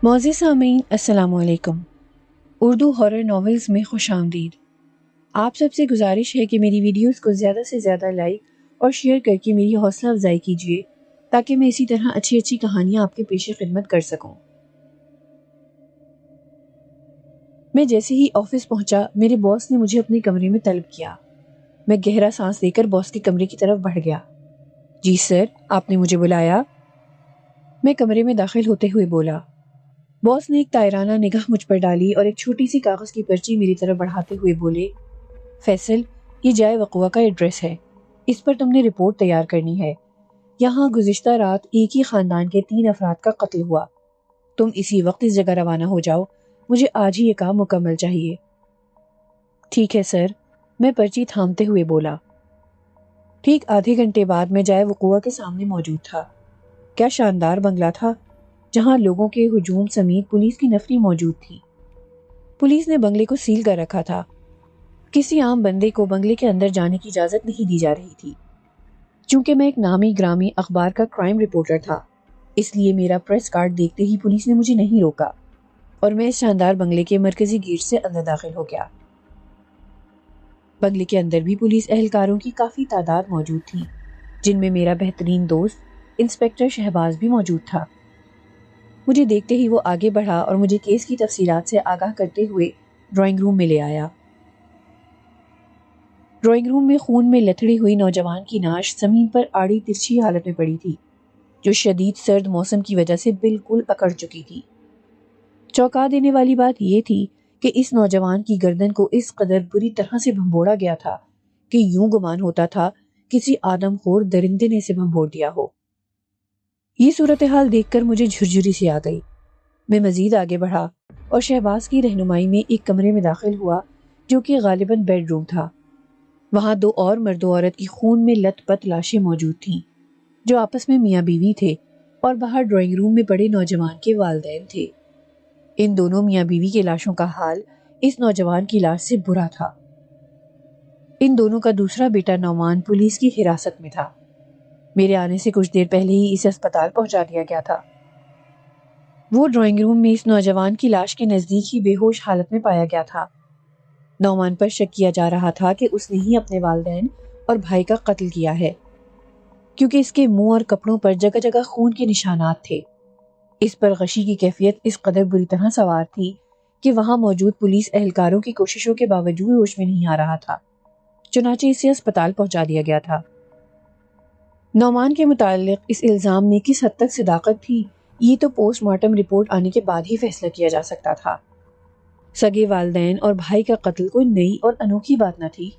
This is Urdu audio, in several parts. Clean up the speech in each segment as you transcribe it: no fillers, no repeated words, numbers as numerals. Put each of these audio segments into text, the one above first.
معزز سامعین السلام علیکم۔ اردو ہارر ناولز میں خوش آمدید۔ آپ سب سے گزارش ہے کہ میری ویڈیوز کو زیادہ سے زیادہ لائک اور شیئر کر کے میری حوصلہ افزائی کیجیے تاکہ میں اسی طرح اچھی اچھی کہانیاں آپ کے پیش خدمت کر سکوں۔ میں جیسے ہی آفس پہنچا میرے باس نے مجھے اپنے کمرے میں طلب کیا۔ میں گہرا سانس لے کر باس کے کمرے کی طرف بڑھ گیا۔ جی سر، آپ نے مجھے بلایا؟ میں کمرے میں داخل ہوتے ہوئے بولا۔ باس نے ایک تائرانہ نگاہ مجھ پر ڈالی اور ایک چھوٹی سی کاغذ کی پرچی میری طرف بڑھاتے ہوئے بولے، فیصل، یہ جائے وقوع کا ایڈریس ہے، اس پر تم نے رپورٹ تیار کرنی ہے۔ یہاں گزشتہ رات ایک ہی خاندان کے 3 افراد کا قتل ہوا۔ تم اسی وقت اس جگہ روانہ ہو جاؤ، مجھے آج ہی یہ کام مکمل چاہیے۔ ٹھیک ہے سر، میں پرچی تھامتے ہوئے بولا۔ ٹھیک آدھے گھنٹے بعد میں جائے وقوع کے سامنے موجود تھا۔ کیا شاندار بنگلہ تھا، جہاں لوگوں کے ہجوم سمیت پولیس کی نفری موجود تھی۔ پولیس نے بنگلے کو سیل کر رکھا تھا۔ کسی عام بندے کو بنگلے کے اندر جانے کی اجازت نہیں دی جا رہی تھی۔ چونکہ میں ایک نامی گرامی اخبار کا کرائم رپورٹر تھا، اس لیے میرا پریس کارڈ دیکھتے ہی پولیس نے مجھے نہیں روکا اور میں اس شاندار بنگلے کے مرکزی گیٹ سے اندر داخل ہو گیا۔ بنگلے کے اندر بھی پولیس اہلکاروں کی کافی تعداد موجود تھی، جن میں میرا بہترین دوست انسپکٹر شہباز بھی موجود تھا۔ مجھے دیکھتے ہی وہ آگے بڑھا اور مجھے کیس کی تفصیلات سے آگاہ کرتے ہوئے ڈرائنگ روم میں لے آیا۔ ڈرائنگ روم میں خون میں لتھڑی ہوئی نوجوان کی نعش زمین پر آڑی ترچھی حالت میں پڑی تھی، جو شدید سرد موسم کی وجہ سے بالکل اکڑ چکی تھی۔ چونکا دینے والی بات یہ تھی کہ اس نوجوان کی گردن کو اس قدر بری طرح سے بھنبوڑا گیا تھا کہ یوں گمان ہوتا تھا کسی آدم خور درندے نے اسے بھنبوڑ دیا ہو۔ یہ صورتحال دیکھ کر مجھے جھرجھری سی آ گئی۔ میں مزید آگے بڑھا اور شہباز کی رہنمائی میں ایک کمرے میں داخل ہوا جو کہ غالباً بیڈ روم تھا۔ وہاں 2 اور مرد و عورت کی خون میں لت پت لاشیں موجود تھیں، جو آپس میں میاں بیوی تھے، اور باہر ڈرائنگ روم میں پڑے نوجوان کے والدین تھے۔ ان دونوں میاں بیوی کے لاشوں کا حال اس نوجوان کی لاش سے برا تھا۔ ان دونوں کا دوسرا بیٹا نعمان پولیس کی حراست میں تھا۔ میرے آنے سے کچھ دیر پہلے ہی اسے اسپتال پہنچا دیا گیا تھا۔ وہ ڈرائنگ روم میں اس نوجوان کی لاش کے نزدیک ہی بے ہوش حالت میں پایا گیا تھا۔ نعمان پر شک کیا جا رہا تھا کہ اس نے ہی اپنے والدین اور بھائی کا قتل کیا ہے، کیونکہ اس کے منہ اور کپڑوں پر جگہ جگہ خون کے نشانات تھے۔ اس پر غشی کی کیفیت اس قدر بری طرح سوار تھی کہ وہاں موجود پولیس اہلکاروں کی کوششوں کے باوجود ہوش میں نہیں آ رہا تھا، چنانچہ اسے اسپتال پہنچا دیا گیا تھا۔ نعمان کے متعلق اس الزام میں کس حد تک صداقت تھی، یہ تو پوسٹ مارٹم رپورٹ آنے کے بعد ہی فیصلہ کیا جا سکتا تھا۔ سگے والدین اور بھائی کا قتل کوئی نئی اور انوکھی بات نہ تھی۔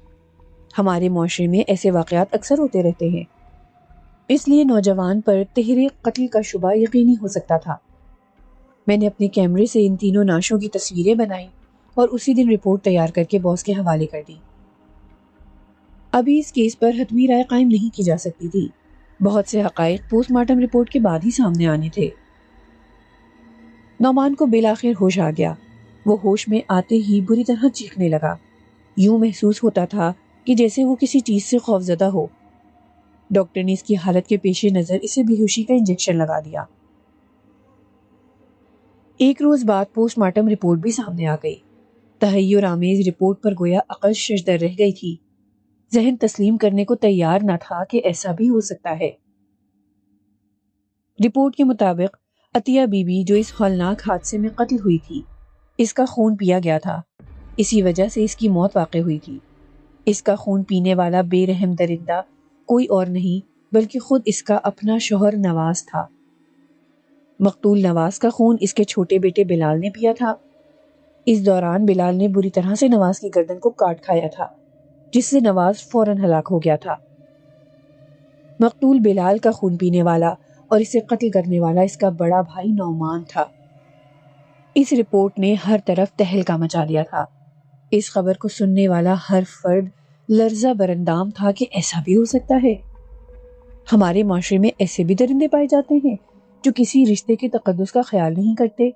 ہمارے معاشرے میں ایسے واقعات اکثر ہوتے رہتے ہیں، اس لیے نوجوان پر تحریک قتل کا شبہ یقینی ہو سکتا تھا۔ میں نے اپنے کیمرے سے ان تینوں نعشوں کی تصویریں بنائیں اور اسی دن رپورٹ تیار کر کے باس کے حوالے کر دی۔ ابھی اس کیس پر حتمی رائے قائم نہیں کی جا سکتی تھی، بہت سے حقائق پوسٹ مارٹم رپورٹ کے بعد ہی سامنے آنے تھے۔ نعمان کو بالآخر ہوش آ گیا۔ وہ ہوش میں آتے ہی بری طرح چیخنے لگا۔ یوں محسوس ہوتا تھا کہ جیسے وہ کسی چیز سے خوفزدہ ہو۔ ڈاکٹر نے اس کی حالت کے پیش نظر اسے بے ہوشی کا انجیکشن لگا دیا۔ ایک روز بعد پوسٹ مارٹم رپورٹ بھی سامنے آ گئی۔ تحیر آمیز رپورٹ پر گویا عقل ششدر رہ گئی تھی۔ ذہن تسلیم کرنے کو تیار نہ تھا کہ ایسا بھی ہو سکتا ہے۔ رپورٹ کے مطابق عطیہ بی بی جو اس ہولناک حادثے میں قتل ہوئی تھی، اس کا خون پیا گیا تھا، اسی وجہ سے اس کی موت واقع ہوئی تھی۔ اس کا خون پینے والا بے رحم درندہ کوئی اور نہیں بلکہ خود اس کا اپنا شوہر نواز تھا۔ مقتول نواز کا خون اس کے چھوٹے بیٹے بلال نے پیا تھا۔ اس دوران بلال نے بری طرح سے نواز کی گردن کو کاٹ کھایا تھا، جس سے نواز فوراً ہلاک ہو گیا تھا۔ مقتول بلال کا خون پینے والا اور اسے قتل کرنے والا اس کا بڑا بھائی نعمان تھا۔ اس رپورٹ نے ہر طرف تہلکہ مچا دیا تھا۔ اس خبر کو سننے والا ہر فرد لرزہ برندام تھا کہ ایسا بھی ہو سکتا ہے۔ ہمارے معاشرے میں ایسے بھی درندے پائے جاتے ہیں جو کسی رشتے کے تقدس کا خیال نہیں کرتے۔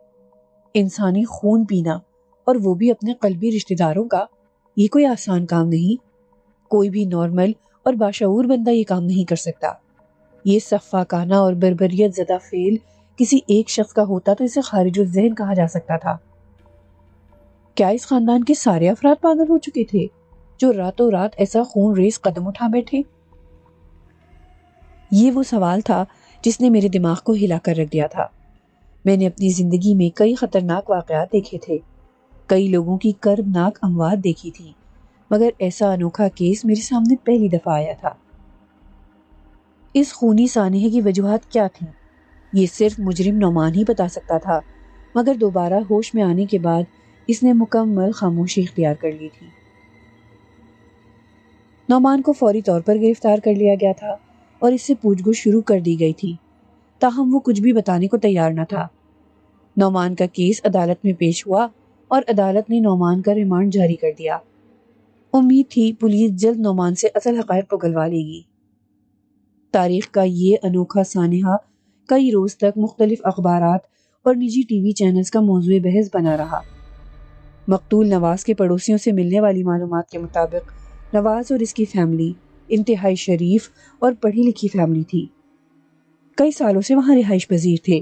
انسانی خون پینا، اور وہ بھی اپنے قلبی رشتہ داروں کا، یہ کوئی آسان کام نہیں۔ کوئی بھی نارمل اور باشعور بندہ یہ کام نہیں کر سکتا۔ یہ سفاکانہ اور بربریت زدہ فعل کسی ایک شخص کا ہوتا تو اسے خارج الذہن کہا جا سکتا تھا۔ کیا اس خاندان کے سارے افراد پاگل ہو چکے تھے جو راتوں رات ایسا خون ریز قدم اٹھا بیٹھے؟ یہ وہ سوال تھا جس نے میرے دماغ کو ہلا کر رکھ دیا تھا۔ میں نے اپنی زندگی میں کئی خطرناک واقعات دیکھے تھے، کئی لوگوں کی کربناک اموات دیکھی تھی، مگر ایسا انوکھا کیس میرے سامنے پہلی دفعہ آیا تھا۔ اس خونی سانحے کی وجوہات کیا تھیں یہ صرف مجرم نعمان ہی بتا سکتا تھا، مگر دوبارہ ہوش میں آنے کے بعد اس نے مکمل خاموشی اختیار کر لی تھی۔ نعمان کو فوری طور پر گرفتار کر لیا گیا تھا اور اس سے پوچھ گچھ شروع کر دی گئی تھی، تاہم وہ کچھ بھی بتانے کو تیار نہ تھا۔ نعمان کا کیس عدالت میں پیش ہوا اور عدالت نے نعمان کا ریمانڈ جاری کر دیا۔ امید تھی پولیس جلد نعمان سے اصل حقائق کو گلوا لے گی۔ تاریخ کا یہ انوکھا سانحہ کئی روز تک مختلف اخبارات اور نجی ٹی وی چینلز کا موضوع بحث بنا رہا۔ مقتول نواز کے پڑوسیوں سے ملنے والی معلومات کے مطابق نواز اور اس کی فیملی انتہائی شریف اور پڑھی لکھی فیملی تھی۔ کئی سالوں سے وہاں رہائش پذیر تھے۔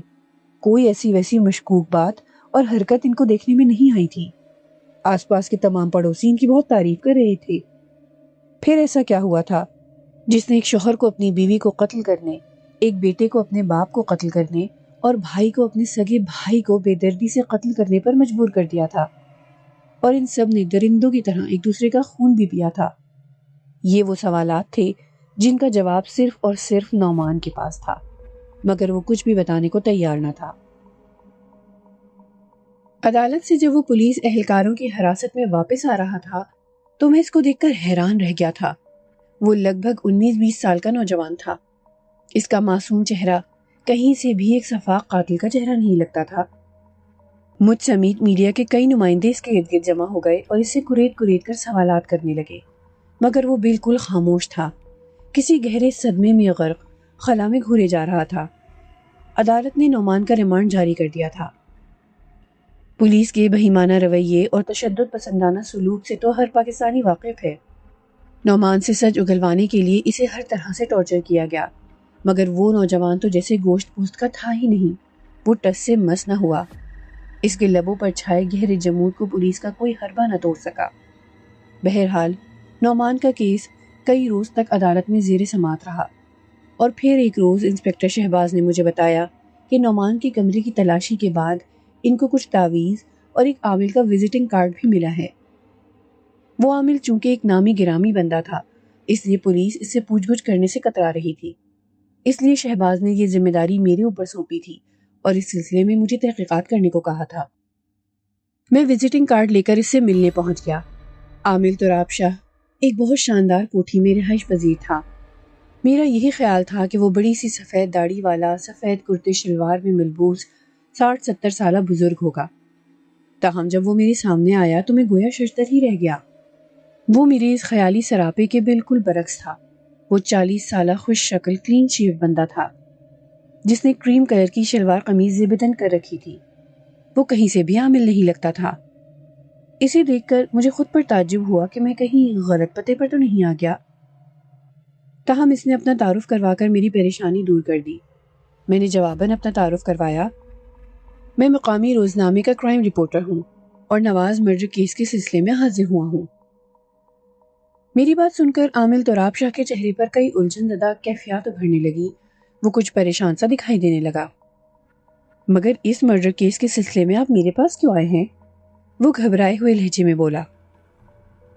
کوئی ایسی ویسی مشکوک بات اور حرکت ان کو دیکھنے میں نہیں آئی تھی۔ آس پاس کے تمام پڑوسی ان کی بہت تعریف کر رہے تھے۔ پھر ایسا کیا ہوا تھا جس نے ایک شوہر کو اپنی بیوی کو قتل کرنے، ایک بیٹے کو اپنے باپ کو قتل کرنے اور بھائی کو اپنے سگے بھائی کو بے دردی سے قتل کرنے پر مجبور کر دیا تھا؟ اور ان سب نے درندوں کی طرح ایک دوسرے کا خون بھی پیا تھا۔ یہ وہ سوالات تھے جن کا جواب صرف اور صرف نعمان کے پاس تھا، مگر وہ کچھ بھی بتانے کو تیار نہ تھا۔ عدالت سے جب وہ پولیس اہلکاروں کی حراست میں واپس آ رہا تھا تو میں اس کو دیکھ کر حیران رہ گیا تھا۔ وہ لگ بھگ 19-20 سال کا نوجوان تھا۔ اس کا معصوم چہرہ کہیں سے بھی ایک شفاق قاتل کا چہرہ نہیں لگتا تھا۔ مجھ سمیت میڈیا کے کئی نمائندے اس کے ارد گرد جمع ہو گئے اور اس سے کرید کر سوالات کرنے لگے، مگر وہ بالکل خاموش تھا، کسی گہرے صدمے میں غرق، خلا میں گھورے جا رہا تھا۔ عدالت نے نعمان کا ریمانڈ جاری کر دیا تھا۔ پولیس کے بہیمانہ رویے اور تشدد پسندانہ سلوک سے تو ہر پاکستانی واقف ہے۔ نعمان سے سچ اگلوانے کے لیے اسے ہر طرح سے ٹارچر کیا گیا، مگر وہ نوجوان تو جیسے گوشت پوست کا تھا ہی نہیں، وہ ٹس سے مس نہ ہوا۔ اس کے لبوں پر چھائے گہرے جمود کو پولیس کا کوئی حربہ نہ توڑ سکا۔ بہرحال نعمان کا کیس کئی روز تک عدالت میں زیر سماعت رہا، اور پھر ایک روز انسپکٹر شہباز نے مجھے بتایا کہ نعمان کے کمرے کی تلاشی کے بعد ان کو کچھ تعویذ اور ایک عامل کا وزٹنگ کارڈ بھی ملا ہے۔ وہ عامل چونکہ ایک نامی گرامی بندہ تھا، اس لیے پولیس اس سے پوچھ گچھ کرنے سے کترا رہی تھی۔ اس لیے شہباز نے یہ ذمہ داری میرے اوپر سونپی تھی اور اس سلسلے میں مجھے تحقیقات کرنے کو کہا تھا۔ میں وزٹنگ کارڈ لے کر اس سے ملنے پہنچ گیا۔ عامل تراب شاہ ایک بہت شاندار کوٹھی میں رہائش پذیر تھا۔ میرا یہی خیال تھا کہ وہ بڑی سی سفید داڑھی والا، سفید کرتے شلوار میں ملبوس 60-70 سالہ بزرگ ہوگا۔ تاہم جب وہ میرے سامنے آیا تو میں گویا ششدر ہی رہ گیا۔ وہ میرے اس خیالی سراپے کے بالکل برعکس تھا۔ وہ 40 سالہ خوش شکل کلین شیو بندہ تھا جس نے کریم کلر کی شلوار قمیض زبدن کر رکھی تھی۔ وہ کہیں سے بھی عامل نہیں لگتا تھا۔ اسے دیکھ کر مجھے خود پر تعجب ہوا کہ میں کہیں غلط پتے پر تو نہیں آ گیا۔ تاہم اس نے اپنا تعارف کروا کر میری پریشانی دور کر دی۔ میں نے جواباً اپنا تعارف کروایا۔ میں مقامی روزنامے کا کرائم رپورٹر ہوں اور نواز مرڈر کیس کے سلسلے میں حاضر ہوا ہوں۔ میری بات سن کر عامل تراب شاہ کے چہرے پر کئی الجھن زدہ کیفیات ابھرنے لگی۔ وہ کچھ پریشان سا دکھائی دینے لگا۔ مگر اس مرڈر کیس کے سلسلے میں آپ میرے پاس کیوں آئے ہیں؟ وہ گھبرائے ہوئے لہجے میں بولا۔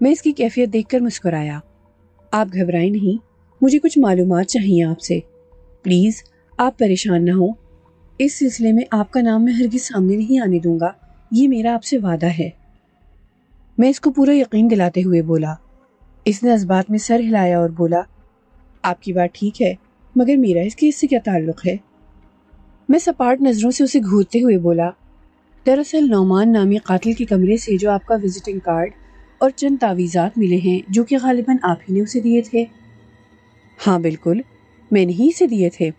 میں اس کی کیفیت دیکھ کر مسکرایا۔ آپ گھبرائیں نہیں، مجھے کچھ معلومات چاہیے آپ سے۔ پلیز آپ پریشان نہ ہوں، اس سلسلے میں آپ کا نام میں ہرگز سامنے نہیں آنے دوں گا، یہ میرا آپ سے وعدہ ہے۔ میں اس کو پورا یقین دلاتے ہوئے بولا۔ اس نے اس بات میں سر ہلایا اور بولا، آپ کی بات ٹھیک ہے، مگر میرا اس کیس سے کیا تعلق ہے؟ میں سپاٹ نظروں سے اسے گھورتے ہوئے بولا، دراصل نعمان نامی قاتل کے کمرے سے جو آپ کا وزٹنگ کارڈ اور چند تعویذات ملے ہیں جو کہ غالباً آپ ہی نے اسے دیے تھے۔ ہاں بالکل، میں نے ہی اسے دیے تھے۔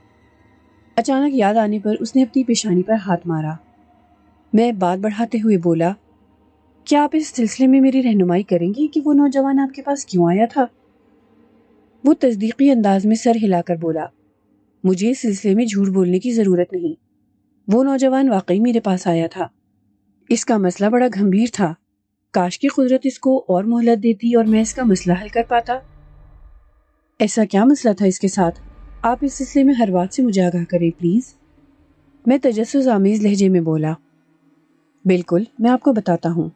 اچانک یاد آنے پر اس نے اپنی پیشانی پر ہاتھ مارا۔ میں بات بڑھاتے ہوئے بولا، کیا آپ اس سلسلے میں میری رہنمائی کریں گی کہ وہ نوجوان آپ کے پاس کیوں آیا تھا؟ وہ تصدیقی انداز میں سر ہلا کر بولا، مجھے اس سلسلے میں جھوٹ بولنے کی ضرورت نہیں۔ وہ نوجوان واقعی میرے پاس آیا تھا۔ اس کا مسئلہ بڑا گھمبیر تھا۔ کاش کی قدرت اس کو اور مہلت دیتی اور میں اس کا مسئلہ حل کر پاتا۔ ایسا کیا مسئلہ تھا اس کے ساتھ؟ آپ اس سلسلے میں ہر بات سے مجھے آگاہ کریں پلیز۔ میں تجسس آمیز لہجے میں بولا۔ بالکل، میں آپ کو بتاتا ہوں۔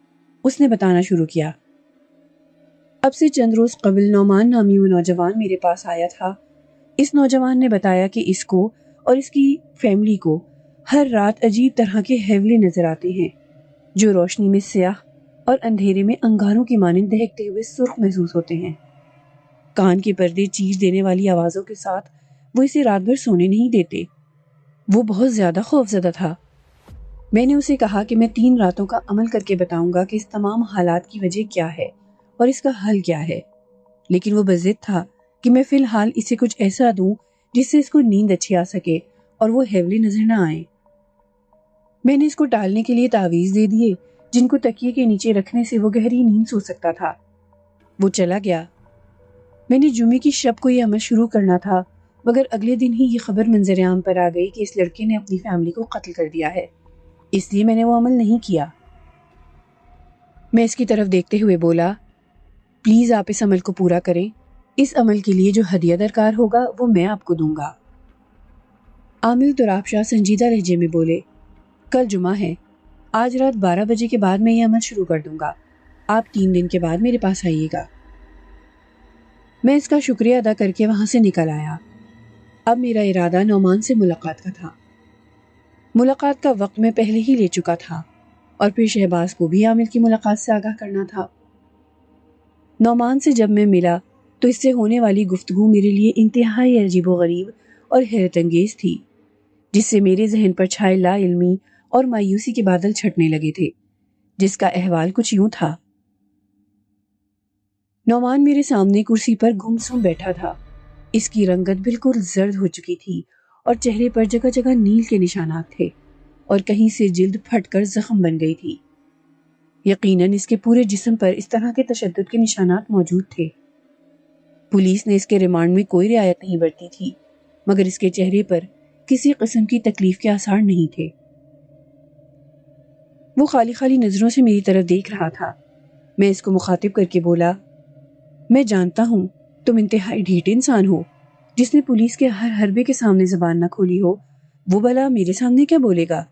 اس نے بتانا شروع کیا۔ اب سے چند روز قبل نعمان نامی وہ نوجوان میرے پاس آیا تھا۔ اس نوجوان نے بتایا کہ اس کو اور اس کی فیملی کو ہر رات عجیب طرح کے حیولے نظر آتے ہیں جو روشنی میں سیاہ اور اندھیرے میں انگاروں کی مانند دہکتے ہوئے سرخ محسوس ہوتے ہیں۔ کان کے پردے چیخ دینے والی آوازوں کے ساتھ وہ اسے رات بھر سونے نہیں دیتے۔ وہ بہت زیادہ خوفزدہ تھا۔ میں نے اسے کہا کہ میں 3 راتوں کا عمل کر کے بتاؤں گا کہ اس تمام حالات کی وجہ کیا ہے اور اس کا حل کیا ہے، لیکن وہ بضد تھا کہ میں فی الحال اسے کچھ ایسا دوں جس سے اس کو نیند اچھی آ سکے اور وہ حیولے نظر نہ آئیں۔ میں نے اس کو ٹالنے کے لیے تعویذ دے دیے جن کو تکیے کے نیچے رکھنے سے وہ گہری نیند سو سکتا تھا۔ وہ چلا گیا۔ میں نے جمعے کی شب کو یہ عمل شروع کرنا تھا، مگر اگلے دن ہی یہ خبر منظر عام پر آ گئی کہ اس لڑکے نے اپنی فیملی کو قتل کر دیا ہے، اس لیے میں نے وہ عمل نہیں کیا۔ میں اس کی طرف دیکھتے ہوئے بولا، پلیز آپ اس عمل کو پورا کریں۔ اس عمل کے لیے جو ہدیہ درکار ہوگا وہ میں آپ کو دوں گا۔ عامل تراب شاہ سنجیدہ لہجے میں بولے، کل جمعہ ہے، آج رات 12 بجے کے بعد میں یہ عمل شروع کر دوں گا۔ آپ 3 دن کے بعد میرے پاس آئیے گا۔ میں اس کا شکریہ ادا کر کے وہاں سے نکل آیا۔ اب میرا ارادہ نعمان سے ملاقات کا تھا۔ ملاقات کا وقت میں پہلے ہی لے چکا تھا اور پھر شہباز کو بھی عامل کی ملاقات سے آگاہ کرنا تھا۔ نعمان سے جب میں ملا تو اس سے ہونے والی گفتگو میرے لیے انتہائی عجیب و غریب اور حیرت انگیز تھی، جس سے میرے ذہن پر چھائے لا علمی اور مایوسی کے بادل چھٹنے لگے تھے، جس کا احوال کچھ یوں تھا۔ نعمان میرے سامنے کرسی پر گمسم بیٹھا تھا۔ اس کی رنگت بالکل زرد ہو چکی تھی اور چہرے پر جگہ جگہ نیل کے نشانات تھے اور کہیں سے جلد پھٹ کر زخم بن گئی تھی۔ یقیناً اس کے پورے جسم پر اس طرح کے تشدد کے نشانات موجود تھے۔ پولیس نے اس کے ریمانڈ میں کوئی رعایت نہیں برتی تھی، مگر اس کے چہرے پر کسی قسم کی تکلیف کے آثار نہیں تھے۔ وہ خالی خالی نظروں سے میری طرف دیکھ رہا تھا۔ میں اس کو مخاطب کر کے بولا، میں جانتا ہوں تم انتہائی ڈھیٹ انسان ہو، جس نے پولیس کے ہر حربے کے سامنے زبان نہ کھولی ہو، وہ بھلا میرے سامنے کیا بولے گا؟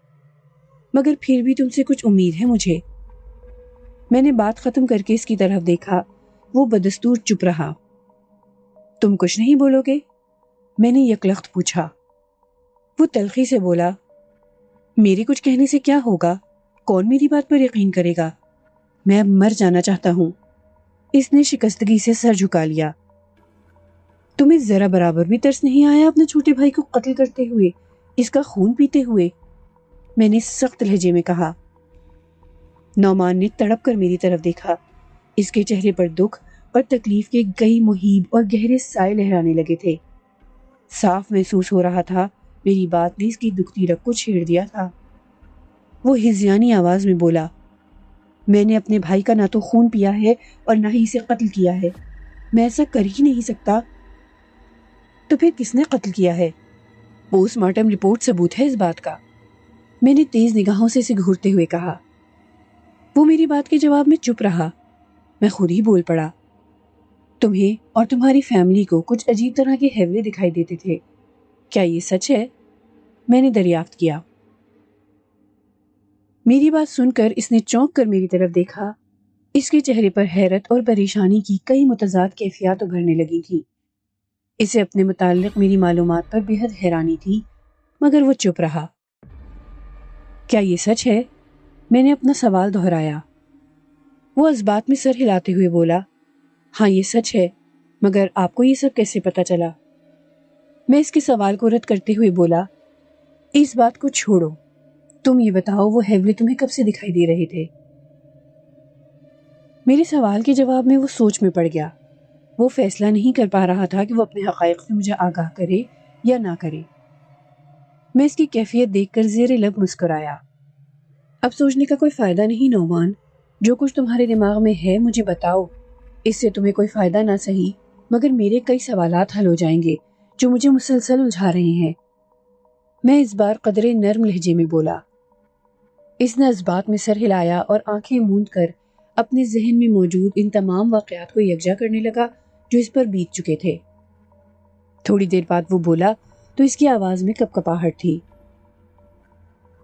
مگر پھر بھی تم سے کچھ امید ہے مجھے۔ میں نے بات ختم کر کے اس کی طرف دیکھا۔ وہ بدستور چپ رہا۔ تم کچھ نہیں بولو گے؟ میں نے یکلخت پوچھا۔ وہ تلخی سے بولا، میرے کچھ کہنے سے کیا ہوگا؟ کون میری بات پر یقین کرے گا؟ میں اب مر جانا چاہتا ہوں۔ اس نے شکستگی سے سر جھکا لیا۔ تمہیں ذرا برابر بھی ترس نہیں آیا اپنے چھوٹے بھائی کو قتل کرتے ہوئے، اس کا خون پیتے ہوئے؟ میں نے سخت لہجے میں کہا۔ نعمان نے تڑپ کر میری طرف دیکھا۔ اس کے چہرے پر دکھ اور تکلیف کے کئی مہیب اور گہرے سائے لہرانے لگے تھے۔ صاف محسوس ہو رہا تھا میری بات نے اس کی دکھتی رگ کو چھیڑ دیا تھا۔ وہ ہذیانی آواز میں بولا، میں نے اپنے بھائی کا نہ تو خون پیا ہے اور نہ ہی اسے قتل کیا ہے۔ میں ایسا کر ہی نہیں سکتا۔ تو پھر کس نے قتل کیا ہے؟ پوسٹ مارٹم رپورٹ ثبوت ہے اس بات کا۔ میں نے تیز نگاہوں سے اسے گھورتے ہوئے کہا۔ وہ میری بات کے جواب میں چپ رہا۔ میں خود ہی بول پڑا، تمہیں اور تمہاری فیملی کو کچھ عجیب طرح کے حیولے دکھائی دیتے تھے، کیا یہ سچ ہے؟ میں نے دریافت کیا۔ میری بات سن کر اس نے چونک کر میری طرف دیکھا۔ اس کے چہرے پر حیرت اور پریشانی کی کئی متضاد کیفیات ابھرنے لگی تھی۔ اسے اپنے متعلق میری معلومات پر بے حد حیرانی تھی، مگر وہ چپ رہا۔ کیا یہ سچ ہے؟ میں نے اپنا سوال دہرایا۔ وہ اس بات میں سر ہلاتے ہوئے بولا، ہاں یہ سچ ہے، مگر آپ کو یہ سب کیسے پتا چلا؟ میں اس کے سوال کو رد کرتے ہوئے بولا، اس بات کو چھوڑو، تم یہ بتاؤ وہ حیولے تمہیں کب سے دکھائی دے رہے تھے؟ میرے سوال کے جواب میں وہ سوچ میں پڑ گیا۔ وہ فیصلہ نہیں کر پا رہا تھا کہ وہ اپنے حقائق سے مجھے آگاہ کرے یا نہ کرے۔ میں اس کی کیفیت دیکھ کر زیر لب مسکرایا۔ اب سوچنے کا کوئی فائدہ نہیں نعمان، جو کچھ تمہارے دماغ میں ہے مجھے بتاؤ۔ اس سے تمہیں کوئی فائدہ نہ سہی، مگر میرے کئی سوالات حل ہو جائیں گے جو مجھے مسلسل الجھا رہے ہیں۔ میں اس بار قدرے نرم لہجے میں بولا۔ اس نے اس بات میں سر ہلایا اور آنکھیں موند کر اپنے ذہن میں موجود ان تمام واقعات کو یکجا کرنے لگا جو اس پر بیت چکے تھے۔ تھوڑی دیر بعد وہ بولا تو اس کی آواز میں کپکپاہٹ تھی۔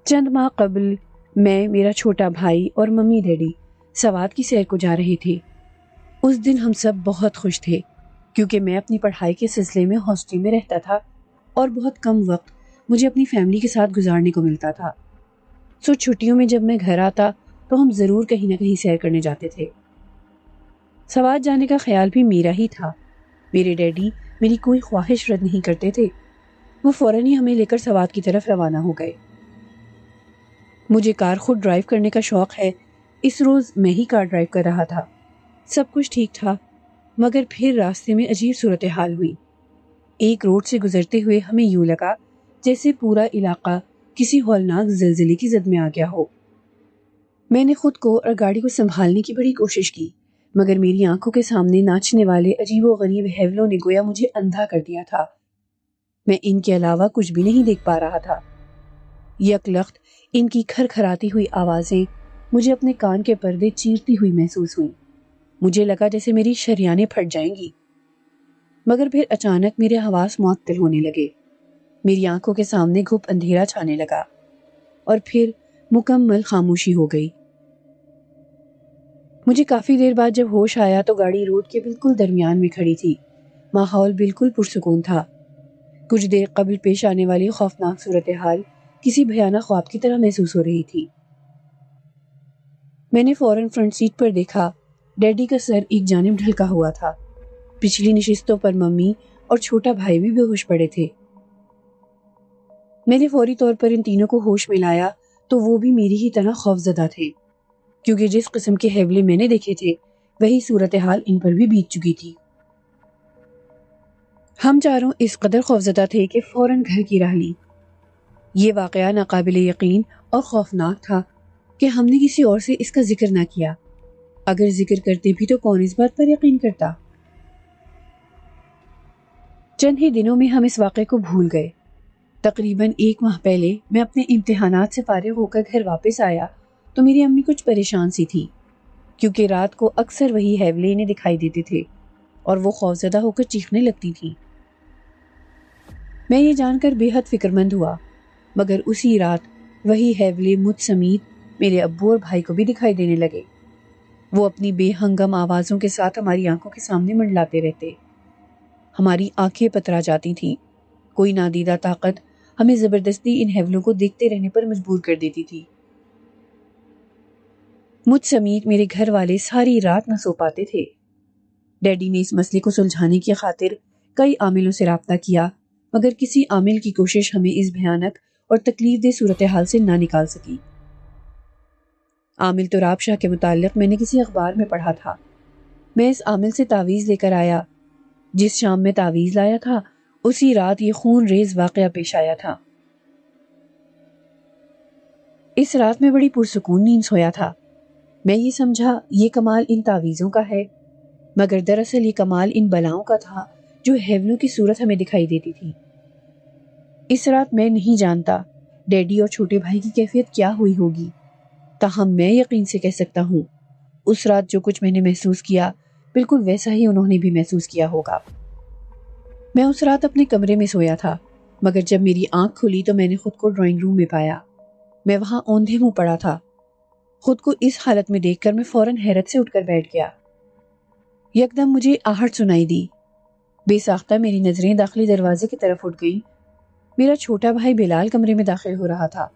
چند ماہ قبل میں، میرا چھوٹا بھائی اور ممی ڈیڈی سوات کی سیر کو جا رہے تھے۔ اس دن ہم سب بہت خوش تھے کیونکہ میں اپنی پڑھائی کے سلسلے میں ہاسٹل میں رہتا تھا اور بہت کم وقت مجھے اپنی فیملی کے ساتھ گزارنے کو ملتا تھا۔ سو چھٹیوں میں جب میں گھر آتا تو ہم ضرور کہیں نہ کہیں سیر کرنے جاتے تھے۔ سوات جانے کا خیال بھی میرا ہی تھا۔ میرے ڈیڈی میری کوئی خواہش رد نہیں کرتے تھے۔ وہ فوراً ہی ہمیں لے کر سوات کی طرف روانہ ہو گئے۔ مجھے کار خود ڈرائیو کرنے کا شوق ہے، اس روز میں ہی کار ڈرائیو کر رہا تھا۔ سب کچھ ٹھیک تھا، مگر پھر راستے میں عجیب صورتحال ہوئی۔ ایک روڈ سے گزرتے ہوئے ہمیں یوں لگا جیسے پورا علاقہ کسی ہولناک زلزلے کی زد میں آ گیا ہو۔ میں نے خود کو اور گاڑی کو سنبھالنے کی بڑی کوشش کی، مگر میری آنکھوں کے سامنے ناچنے والے عجیب و غریب ہیولوں نے گویا مجھے اندھا کر دیا تھا۔ میں ان کے علاوہ کچھ بھی نہیں دیکھ پا رہا تھا۔ یک لخت ان کی کھرکھراتی ہوئی آوازیں مجھے اپنے کان کے پردے چیرتی ہوئی محسوس ہوئیں۔ مجھے لگا جیسے میری شریانیں پھٹ جائیں گی، مگر پھر اچانک میرے حواس معطل ہونے لگے۔ میری آنکھوں کے سامنے گھپ اندھیرا چھانے لگا اور پھر مکمل خاموشی ہو گئی۔ مجھے کافی دیر بعد جب ہوش آیا تو گاڑی روڈ کے بالکل درمیان میں کھڑی تھی۔ ماحول بالکل پرسکون تھا۔ کچھ دیر قبل پیش آنے والی خوفناک صورتحال کسی بھیانک خواب کی طرح محسوس ہو رہی تھی۔ میں نے فوراً فرنٹ سیٹ پر دیکھا۔ ڈیڈی کا سر ایک جانب ڈھلکا ہوا تھا۔ پچھلی نشستوں پر ممی اور چھوٹا بھائی بھی بے ہوش پڑے تھے۔ میں نے فوری طور پر ان تینوں کو ہوش میں لایا تو وہ بھی میری ہی طرح خوفزدہ تھے، کیونکہ جس قسم کے ہیولے میں نے دیکھے تھے وہی صورتحال ان پر بھی بیت چکی تھی۔ ہم چاروں اس قدر خوفزدہ تھے کہ فوراً گھر کی راہ لی۔ یہ واقعہ ناقابل یقین اور خوفناک تھا کہ ہم نے کسی اور سے اس کا ذکر نہ کیا۔ اگر ذکر کرتے بھی تو کون اس بات پر یقین کرتا؟ چند ہی دنوں میں ہم اس واقعے کو بھول گئے۔ تقریباً 1 ماہ پہلے میں اپنے امتحانات سے فارغ ہو کر گھر واپس آیا تو میری امی کچھ پریشان سی تھی، کیونکہ رات کو اکثر وہی ہیولے انہیں دکھائی دیتے تھے اور وہ خوفزدہ ہو کر چیخنے لگتی تھیں۔ میں یہ جان کر بے حد فکر مند ہوا، مگر اسی رات وہی ہیولے مجھ سمیت میرے ابو اور بھائی کو بھی دکھائی دینے لگے۔ وہ اپنی بے ہنگم آوازوں کے ساتھ ہماری آنکھوں کے سامنے منڈلاتے رہتے۔ ہماری آنکھیں پترا جاتی تھیں۔ کوئی نادیدہ طاقت ہمیں زبردستی ان ہیولوں کو دیکھتے رہنے پر مجبور کر دیتی تھی۔ مجھ سمیت میرے گھر والے ساری رات نہ سو پاتے تھے۔ ڈیڈی نے اس مسئلے کو سلجھانے کی خاطر کئی عاملوں سے رابطہ کیا، مگر کسی عامل کی کوشش ہمیں اس بھیانک اور تکلیف دہ صورتحال سے نہ نکال سکی۔ عامل تراب شاہ کے متعلق میں نے کسی اخبار میں پڑھا تھا۔ میں اس عامل سے تعویذ لے کر آیا۔ جس شام میں تعویذ لایا تھا اسی رات یہ خون ریز واقعہ پیش آیا تھا۔ اس رات میں بڑی پرسکون نیند سویا تھا۔ میں یہ سمجھا یہ کمال ان تعویذوں کا ہے، مگر دراصل یہ کمال ان بلاؤں کا تھا جو ہیولوں کی صورت ہمیں دکھائی دیتی تھی۔ اس رات میں نہیں جانتا ڈیڈی اور چھوٹے بھائی کی کیفیت کیا ہوئی ہوگی، تاہم میں یقین سے کہہ سکتا ہوں اس رات جو کچھ میں نے محسوس کیا بالکل ویسا ہی انہوں نے بھی محسوس کیا ہوگا۔ میں اس رات اپنے کمرے میں سویا تھا، مگر جب میری آنکھ کھلی تو میں نے خود کو ڈرائنگ روم میں پایا۔ میں وہاں اوندھے منہ پڑا تھا۔ خود کو اس حالت میں دیکھ کر میں فوراً حیرت سے اٹھ کر بیٹھ گیا۔ یکدم مجھے آہٹ سنائی دی۔ بے ساختہ میری نظریں داخلی دروازے کی طرف اٹھ گئیں۔ میرا چھوٹا بھائی بلال کمرے میں داخل ہو رہا تھا۔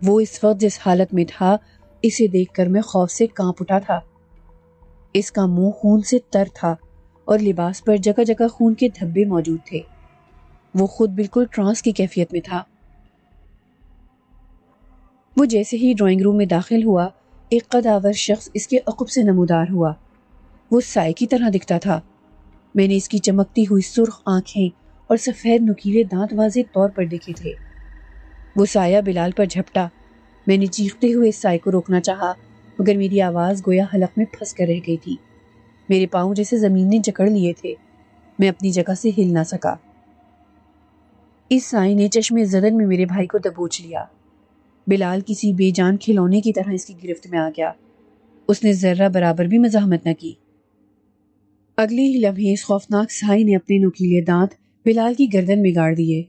وہ اس وقت جس حالت میں تھا اسے دیکھ کر میں خوف سے کانپ اٹھا تھا۔ اس کا منہ خون سے تر تھا اور لباس پر جگہ جگہ خون کے دھبے موجود تھے۔ وہ خود بالکل ٹرانس کی کیفیت میں تھا۔ وہ جیسے ہی ڈرائنگ روم میں داخل ہوا ایک قد آور شخص اس کے عقب سے نمودار ہوا۔ وہ سائے کی طرح دکھتا تھا۔ میں نے اس کی چمکتی ہوئی سرخ آنکھیں اور سفید نکیلے دانت واضح طور پر دیکھے تھے۔ وہ سایہ بلال پر جھپٹا۔ میں نے چیختے ہوئے اس سائے کو روکنا چاہا، مگر میری آواز گویا حلق میں پھنس کر رہ گئی تھی۔ میرے پاؤں جیسے زمین نے جکڑ لیے تھے۔ میں اپنی جگہ سے ہل نہ سکا۔ اس سائے نے چشمے زدن میں میرے بھائی کو دبوچ لیا۔ بلال کسی بے جان کھلونے کی طرح اس کی گرفت میں آ گیا۔ اس نے ذرہ برابر بھی مزاحمت نہ کی۔ اگلے ہی لمحے اس خوفناک سائے نے اپنے نوکیلے دانت بلال کی گردن میں گاڑ دیے۔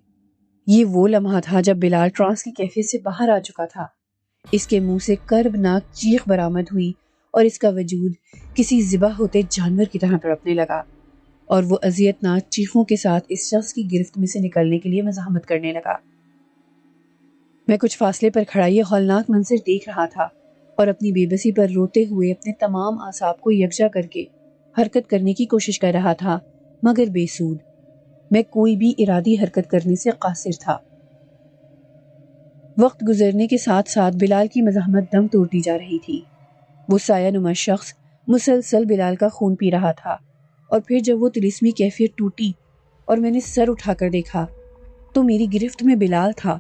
یہ وہ لمحہ تھا جب بلال ٹرانس کی کیفیت سے باہر آ چکا تھا۔ اس کے منہ سے کربناک چیخ برآمد ہوئی اور اس کا وجود کسی ذبح ہوتے جانور کی طرح تڑپنے لگا، اور وہ اذیت ناک چیخوں کے ساتھ اس شخص کی گرفت میں سے نکلنے کے لیے مزاحمت کرنے لگا۔ میں کچھ فاصلے پر کھڑا یہ ہولناک منظر دیکھ رہا تھا اور اپنی بے بسی پر روتے ہوئے اپنے تمام اعصاب کو یکجا کر کے حرکت کرنے کی کوشش کر رہا تھا، مگر بے سود۔ میں کوئی بھی ارادی حرکت کرنے سے قاصر تھا۔ وقت گزرنے کے ساتھ ساتھ بلال کی مزاحمت دم توڑتی جا رہی تھی۔ وہ سایہ نما شخص مسلسل بلال کا خون پی رہا تھا، اور پھر جب وہ طلسمی کیفیت ٹوٹی اور میں نے سر اٹھا کر دیکھا تو میری گرفت میں بلال تھا۔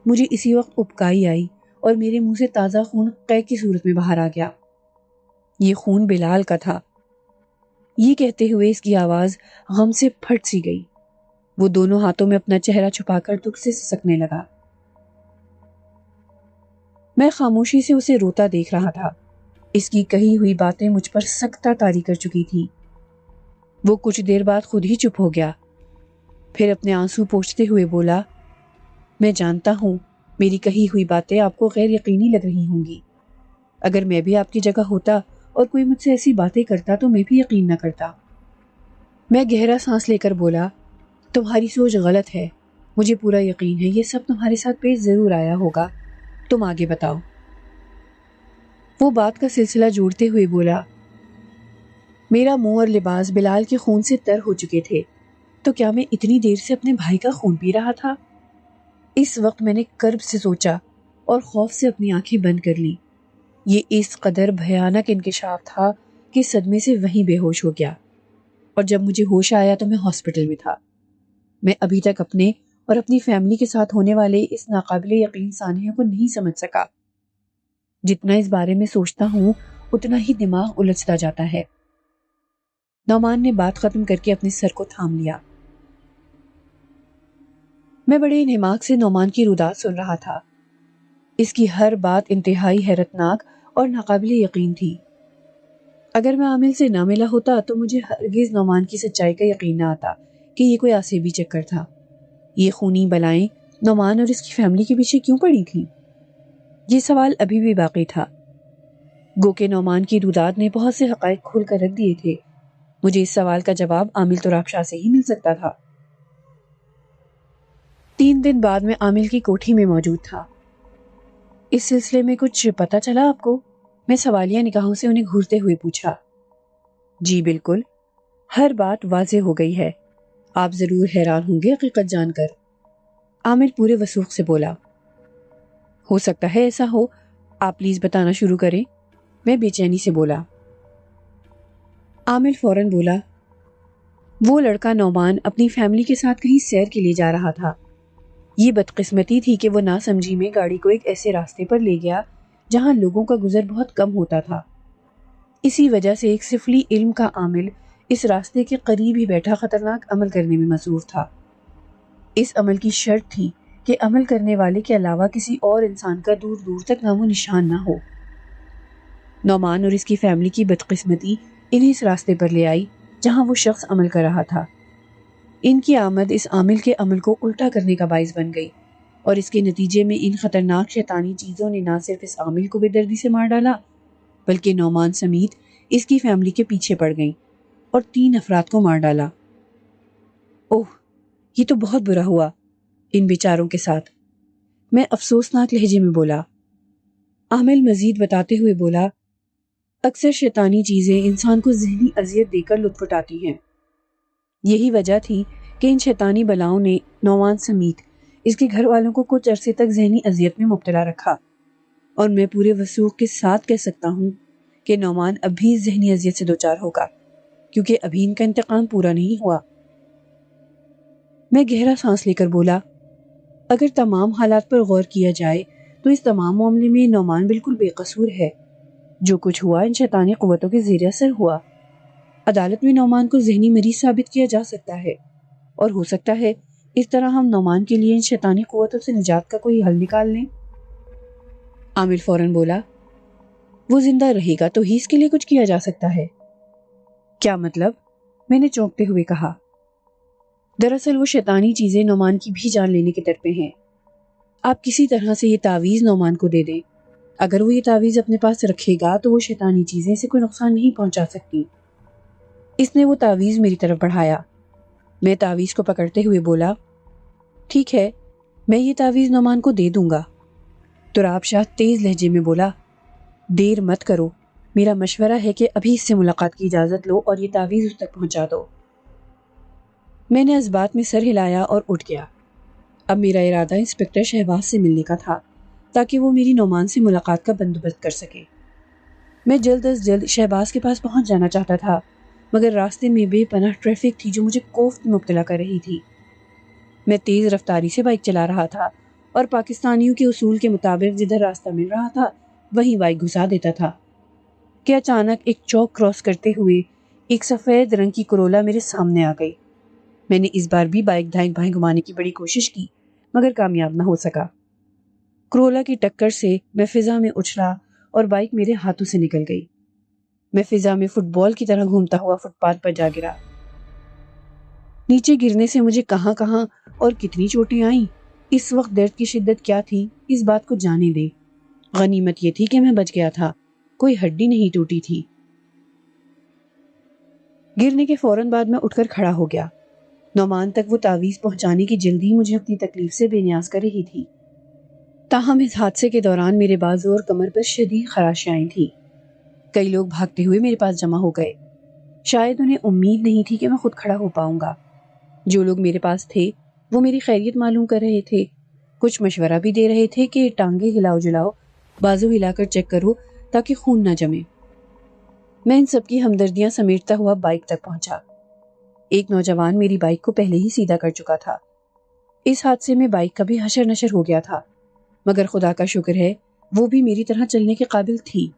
مجھے اسی وقت ابکائی آئی اور میرے منہ سے تازہ خون قے کی صورت میں باہر آ گیا۔ یہ خون بلال کا تھا۔ یہ کہتے ہوئے اس کی آواز غم سے پھٹ سی گئی۔ وہ دونوں ہاتھوں میں اپنا چہرہ چھپا کر دکھ سے سسکنے لگا۔ میں خاموشی سے اسے روتا دیکھ رہا تھا۔ اس کی کہی ہوئی باتیں مجھ پر سختہ طاری کر چکی تھی۔ وہ کچھ دیر بعد خود ہی چپ ہو گیا، پھر اپنے آنسو پوچھتے ہوئے بولا، میں جانتا ہوں میری کہی ہوئی باتیں آپ کو غیر یقینی لگ رہی ہوں گی۔ اگر میں بھی آپ کی جگہ ہوتا اور کوئی مجھ سے ایسی باتیں کرتا تو میں بھی یقین نہ کرتا۔ میں گہرا سانس لے کر بولا، تمہاری سوچ غلط ہے، مجھے پورا یقین ہے یہ سب تمہارے ساتھ پیش ضرور آیا ہوگا، تم آگے بتاؤ۔ وہ بات کا سلسلہ جوڑتے ہوئے بولا، میرا منہ اور لباس بلال کے خون سے تر ہو چکے تھے، تو کیا میں اتنی دیر سے اپنے بھائی کا خون پی رہا تھا؟ اس وقت میں نے کرب سے سوچا اور خوف سے اپنی آنکھیں بند کر لیں۔ یہ اس قدر بھیانک انکشاف تھا کہ صدمے سے وہیں بے ہوش ہو گیا، اور جب مجھے ہوش آیا تو میں ہاسپٹل میں تھا۔ میں ابھی تک اپنے اور اپنی فیملی کے ساتھ ہونے والے اس ناقابل یقین سانحے کو نہیں سمجھ سکا۔ جتنا اس بارے میں سوچتا ہوں اتنا ہی دماغ الجھتا جاتا ہے۔ نعمان نے بات ختم کر کے اپنے سر کو تھام لیا۔ میں بڑے انہماک سے نعمان کی روداد سن رہا تھا۔ اس کی ہر بات انتہائی حیرتناک اور ناقابل یقین تھی۔ اگر میں عامل سے نہ ملا ہوتا تو مجھے ہرگز نعمان کی سچائی کا یقین نہ آتا کہ یہ کوئی آسیبی چکر تھا۔ یہ خونی بلائیں نعمان اور اس کی فیملی کے پیچھے کیوں پڑی تھیں؟ یہ سوال ابھی بھی باقی تھا۔ گو کہ نعمان کی روداد نے بہت سے حقائق کھول کر رکھ دیے تھے۔ مجھے اس سوال کا جواب عامل تراب شاہ سے ہی مل سکتا تھا۔ 3 دن بعد میں عامل کی کوٹھی میں موجود تھا۔ اس سلسلے میں کچھ پتہ چلا آپ کو؟ میں سوالیہ نگاہوں سے انہیں گھورتے ہوئے پوچھا۔ جی بالکل، ہر بات واضح ہو گئی ہے، آپ ضرور حیران ہوں گے حقیقت جان کر۔ عامل پورے وثوق سے بولا۔ ہو سکتا ہے ایسا ہو، آپ پلیز بتانا شروع کریں، میں بے چینی سے بولا۔ عامل فوراً بولا، وہ لڑکا نعمان اپنی فیملی کے ساتھ کہیں سیر کے لیے جا رہا تھا۔ یہ بدقسمتی تھی کہ وہ ناسمجھی میں گاڑی کو ایک ایسے راستے پر لے گیا جہاں لوگوں کا گزر بہت کم ہوتا تھا۔ اسی وجہ سے ایک سفلی علم کا عامل اس راستے کے قریب ہی بیٹھا خطرناک عمل کرنے میں مصروف تھا۔ اس عمل کی شرط تھی کہ عمل کرنے والے کے علاوہ کسی اور انسان کا دور دور تک نام و نشان نہ ہو۔ نعمان اور اس کی فیملی کی بدقسمتی انہیں اس راستے پر لے آئی جہاں وہ شخص عمل کر رہا تھا۔ ان کی آمد اس عامل کے عمل کو الٹا کرنے کا باعث بن گئی، اور اس کے نتیجے میں ان خطرناک شیطانی چیزوں نے نہ صرف اس عامل کو بے دردی سے مار ڈالا بلکہ نعمان سمیت اس کی فیملی کے پیچھے پڑ گئیں اور 3 افراد کو مار ڈالا۔ اوہ، یہ تو بہت برا ہوا ان بیچاروں کے ساتھ، میں افسوسناک لہجے میں بولا۔ عامل مزید بتاتے ہوئے بولا، اکثر شیطانی چیزیں انسان کو ذہنی اذیت دے کر لطف اٹھاتی ہیں۔ یہی وجہ تھی کہ ان شیطانی بلاؤں نے نعمان سمیت اس کے گھر والوں کو کچھ عرصے تک ذہنی اذیت میں مبتلا رکھا، اور میں پورے وثوق کے ساتھ کہہ سکتا ہوں کہ نعمان اب بھی ذہنی اذیت سے دوچار ہوگا، کیونکہ ابھی ان کا انتقام پورا نہیں ہوا۔ میں گہرا سانس لے کر بولا، اگر تمام حالات پر غور کیا جائے تو اس تمام معاملے میں نعمان بالکل بے قصور ہے۔ جو کچھ ہوا ان شیطانی قوتوں کے زیر اثر ہوا۔ عدالت میں نعمان کو ذہنی مریض ثابت کیا جا سکتا ہے، اور ہو سکتا ہے اس طرح ہم نعمان کے لیے ان شیطانی قوتوں سے نجات کا کوئی حل نکال لیں۔ عامر فوراً بولا، وہ زندہ رہے گا تو ہی اس کے لیے کچھ کیا جا سکتا ہے۔ کیا مطلب؟ میں نے چونکتے ہوئے کہا۔ دراصل وہ شیطانی چیزیں نعمان کی بھی جان لینے کے در پہ ہیں۔ آپ کسی طرح سے یہ تعویذ نعمان کو دے دیں۔ اگر وہ یہ تعویذ اپنے پاس رکھے گا تو وہ شیطانی چیزیں اسے کوئی نقصان نہیں پہنچا سکتی۔ اس نے وہ تعویذ میری طرف بڑھایا۔ میں تعویذ کو پکڑتے ہوئے بولا، ٹھیک ہے، میں یہ تعویذ نعمان کو دے دوں گا۔ تراب شاہ تیز لہجے میں بولا، دیر مت کرو، میرا مشورہ ہے کہ ابھی اس سے ملاقات کی اجازت لو اور یہ تعویذ اس تک پہنچا دو۔ میں نے اس بات میں سر ہلایا اور اٹھ گیا۔ اب میرا ارادہ انسپکٹر شہباز سے ملنے کا تھا تاکہ وہ میری نعمان سے ملاقات کا بندوبست کر سکے۔ میں جلد از جلد شہباز کے پاس پہنچ جانا چاہتا تھا، مگر راستے میں بے پناہ ٹریفک تھی جو مجھے کوفت میں مبتلا کر رہی تھی۔ میں تیز رفتاری سے بائک چلا رہا تھا اور پاکستانیوں کے اصول کے مطابق جدھر راستہ مل رہا تھا وہیں بائک گھسا دیتا تھا کہ اچانک ایک چوک کراس کرتے ہوئے ایک سفید رنگ کی کرولا میرے سامنے آ گئی۔ میں نے اس بار بھی بائک دائیں بائیں گھمانے کی بڑی کوشش کی مگر کامیاب نہ ہو سکا۔ کرولا کی ٹکر سے میں فضا میں اچھلا اور بائک میرے ہاتھوں سے نکل گئی۔ میں فضا میں فٹ بال کی طرح گھومتا ہوا فٹ پاتھ پر جا گرا۔ نیچے گرنے سے مجھے کہاں کہاں اور کتنی چوٹیں آئیں، اس وقت درد کی شدت کیا تھی اس بات کو جانے دے۔ غنیمت یہ تھی کہ میں بچ گیا تھا، کوئی ہڈی نہیں ٹوٹی تھی۔ گرنے کے فوراً بعد میں اٹھ کر کھڑا ہو گیا۔ نعمان تک وہ تعویذ پہنچانے کی جلدی مجھے اپنی تکلیف سے بے نیاز کر رہی تھی۔ تاہم اس حادثے کے دوران میرے بازو اور کمر پر شدید خراشیں آئی تھیں۔ کئی لوگ بھاگتے ہوئے میرے پاس جمع ہو گئے۔ شاید انہیں امید نہیں تھی کہ میں خود کھڑا ہو پاؤں گا۔ جو لوگ میرے پاس تھے وہ میری خیریت معلوم کر رہے تھے، کچھ مشورہ بھی دے رہے تھے کہ ٹانگیں ہلاؤ جلاؤ، بازو ہلا کر چیک کرو تاکہ خون نہ جمے۔ میں ان سب کی ہمدردیاں سمیٹتا ہوا بائک تک پہنچا۔ ایک نوجوان میری بائک کو پہلے ہی سیدھا کر چکا تھا۔ اس حادثے میں بائک کا بھی حشر نشر ہو گیا تھا، مگر خدا کا شکر ہے وہ بھی میری طرح چلنے کے قابل تھی۔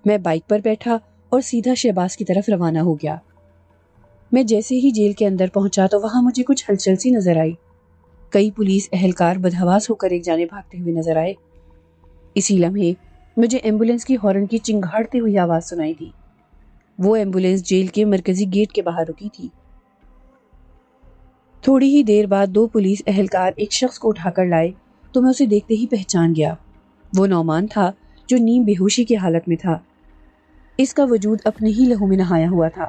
میں بائک پر بیٹھا اور سیدھا شہباز کی طرف روانہ ہو گیا۔ میں جیسے ہی جیل کے اندر پہنچا تو وہاں مجھے کچھ ہلچل سی نظر آئی۔ کئی پولیس اہلکار بدحواس ہو کر ایک جانب بھاگتے ہوئے نظر آئے۔ اسی لمحے مجھے ایمبولینس کی ہارن کی چنگھاڑتی ہوئی آواز سنائی دی۔ وہ ایمبولینس جیل کے مرکزی گیٹ کے باہر رکی تھی۔ تھوڑی ہی دیر بعد دو پولیس اہلکار ایک شخص کو اٹھا کر لائے تو میں اسے دیکھتے ہی پہچان گیا۔ وہ نعمان تھا جو نیم بے ہوشی کی حالت میں تھا۔ اس کا وجود اپنے ہی لہو میں نہایا ہوا تھا۔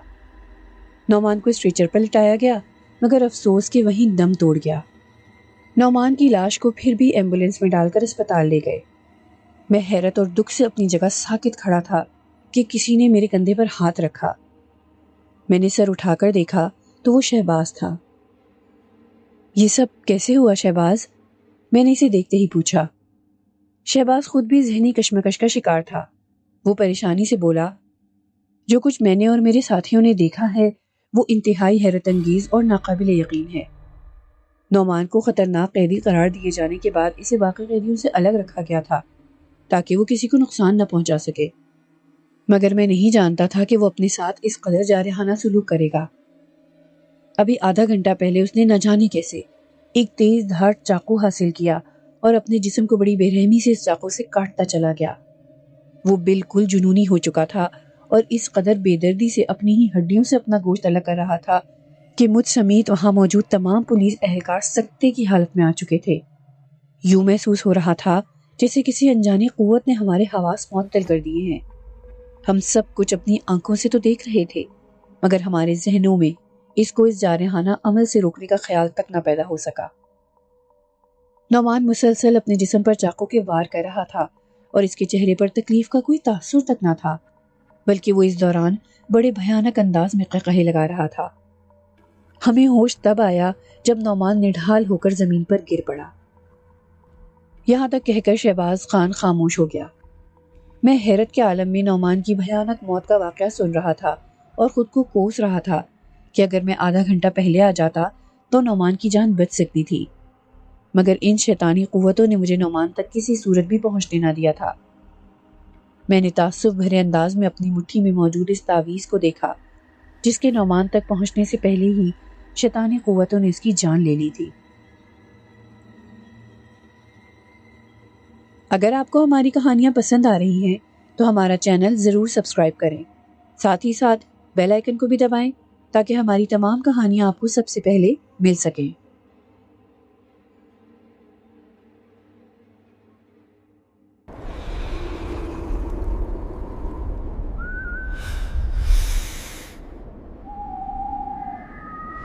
نعمان کو اسٹریچر پر لٹایا گیا مگر افسوس کہ وہیں دم توڑ گیا۔ نعمان کی لاش کو پھر بھی ایمبولینس میں ڈال کر اسپتال لے گئے۔ میں حیرت اور دکھ سے اپنی جگہ ساکت کھڑا تھا کہ کسی نے میرے کندھے پر ہاتھ رکھا۔ میں نے سر اٹھا کر دیکھا تو وہ شہباز تھا۔ یہ سب کیسے ہوا شہباز؟ میں نے اسے دیکھتے ہی پوچھا۔ شہباز خود بھی ذہنی کشمکش کا شکار تھا۔ وہ پریشانی سے بولا، جو کچھ میں نے اور میرے ساتھیوں نے دیکھا ہے وہ انتہائی حیرت انگیز اور ناقابل یقین ہے۔ نعمان کو خطرناک قیدی قرار دیے جانے کے بعد اسے باقی قیدیوں سے الگ رکھا گیا تھا تاکہ وہ کسی کو نقصان نہ پہنچا سکے، مگر میں نہیں جانتا تھا کہ وہ اپنے ساتھ اس قدر جارحانہ سلوک کرے گا۔ ابھی آدھا گھنٹہ پہلے اس نے نہ جانے کیسے ایک تیز دھار چاقو حاصل کیا اور اپنے جسم کو بڑی بے رحمی سے اس چاقو سے کاٹتا چلا گیا۔ وہ بالکل جنونی ہو چکا تھا اور اس قدر بے دردی سے اپنی ہی ہڈیوں سے اپنا گوشت الگ کر رہا تھا کہ مجھ سمیت وہاں موجود تمام پولیس اہلکار سکتے کی حالت میں آ چکے تھے۔ یوں محسوس ہو رہا تھا جیسے کسی انجانی قوت نے ہمارے حواس معطل کر دیے ہیں۔ ہم سب کچھ اپنی آنکھوں سے تو دیکھ رہے تھے مگر ہمارے ذہنوں میں اس کو اس جارحانہ عمل سے روکنے کا خیال تک نہ پیدا ہو سکا۔ نعمان مسلسل اپنے جسم پر چاقو کے وار کر رہا تھا اور اس کے چہرے پر تکلیف کا کوئی تاثر تک نہ تھا، بلکہ وہ اس دوران بڑے بھیانک انداز میں قہقہے لگا رہا تھا۔ ہمیں ہوش تب آیا جب نعمان نڈھال ہو کر زمین پر گر پڑا۔ یہاں تک کہہ کر شہباز خان خاموش ہو گیا۔ میں حیرت کے عالم میں نعمان کی بھیانک موت کا واقعہ سن رہا تھا اور خود کو کوس رہا تھا کہ اگر میں آدھا گھنٹہ پہلے آ جاتا تو نعمان کی جان بچ سکتی تھی، مگر ان شیطانی قوتوں نے مجھے نعمان تک کسی صورت بھی پہنچنے نہ دیا تھا۔ میں نے تعصب بھرے انداز میں اپنی مٹھی میں موجود اس تعویذ کو دیکھا جس کے نعمان تک پہنچنے سے پہلے ہی شیطانی قوتوں نے اس کی جان لے لی تھی۔ اگر آپ کو ہماری کہانیاں پسند آ رہی ہیں تو ہمارا چینل ضرور سبسکرائب کریں، ساتھ ہی ساتھ بیل آئیکن کو بھی دبائیں تاکہ ہماری تمام کہانیاں آپ کو سب سے پہلے مل سکیں۔